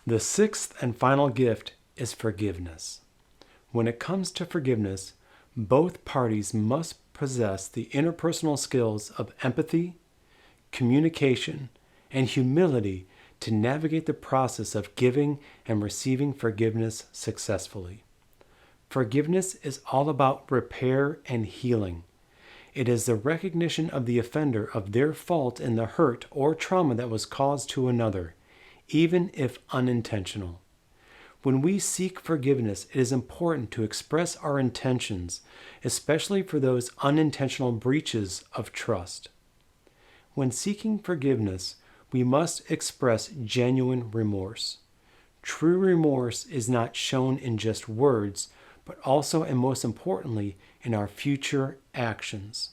The sixth and final gift is forgiveness. When it comes to forgiveness, both parties must possess the interpersonal skills of empathy, communication, and humility to navigate the process of giving and receiving forgiveness successfully. Forgiveness is all about repair and healing. It is the recognition of the offender of their fault in the hurt or trauma that was caused to another, even if unintentional. When we seek forgiveness, it is important to express our intentions, especially for those unintentional breaches of trust. When seeking forgiveness, we must express genuine remorse. True remorse is not shown in just words, but also and most importantly in our future actions.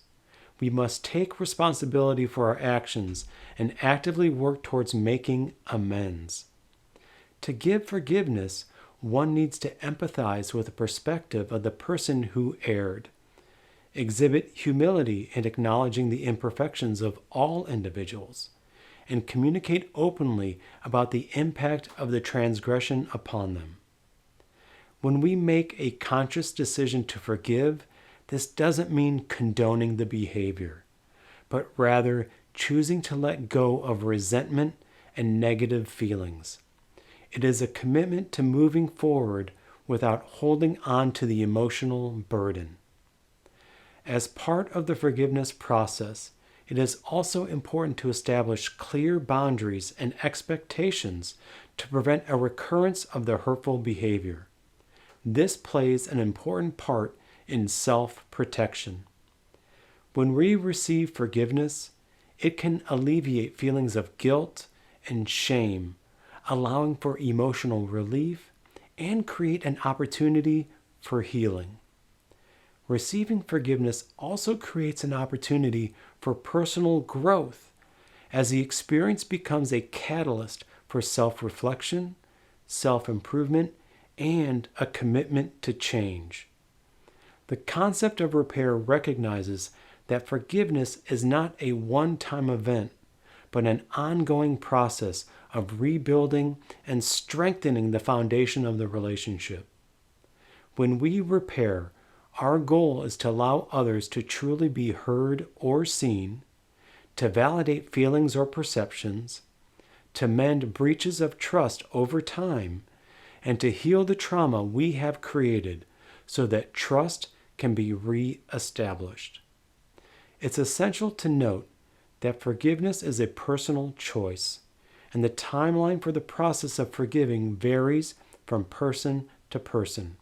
We must take responsibility for our actions and actively work towards making amends. To give forgiveness, one needs to empathize with the perspective of the person who erred. Exhibit humility in acknowledging the imperfections of all individuals, and communicate openly about the impact of the transgression upon them. When we make a conscious decision to forgive, this doesn't mean condoning the behavior, but rather choosing to let go of resentment and negative feelings. It is a commitment to moving forward without holding on to the emotional burden. As part of the forgiveness process, it is also important to establish clear boundaries and expectations to prevent a recurrence of the hurtful behavior. This plays an important part in self-protection. When we receive forgiveness, it can alleviate feelings of guilt and shame, allowing for emotional relief and create an opportunity for healing. Receiving forgiveness also creates an opportunity for personal growth, as the experience becomes a catalyst for self-reflection, self-improvement, and a commitment to change. The concept of repair recognizes that forgiveness is not a one-time event, but an ongoing process of rebuilding and strengthening the foundation of the relationship. When we repair, our goal is to allow others to truly be heard or seen, to validate feelings or perceptions, to mend breaches of trust over time, and to heal the trauma we have created so that trust can be re-established. It's essential to note that forgiveness is a personal choice, and the timeline for the process of forgiving varies from person to person.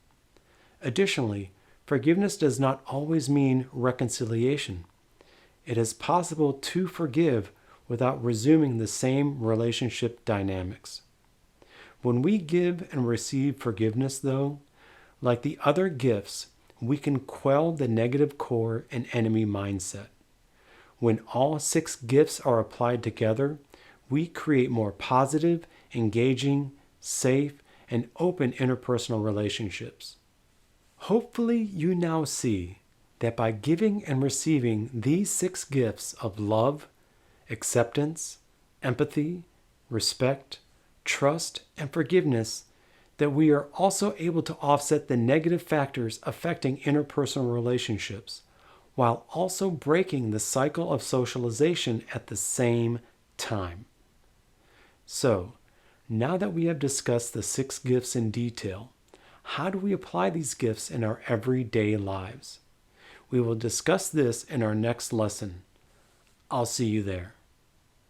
Additionally, forgiveness does not always mean reconciliation. It is possible to forgive without resuming the same relationship dynamics. When we give and receive forgiveness, though, like the other gifts, we can quell the negative core and enemy mindset. When all 6 gifts are applied together, we create more positive, engaging, safe, and open interpersonal relationships. Hopefully, you now see that by giving and receiving these 6 gifts of love, acceptance, empathy, respect, trust, and forgiveness, that we are also able to offset the negative factors affecting interpersonal relationships, while also breaking the cycle of socialization at the same time. So, now that we have discussed the 6 gifts in detail, how do we apply these gifts in our everyday lives? We will discuss this in our next lesson. I'll see you there.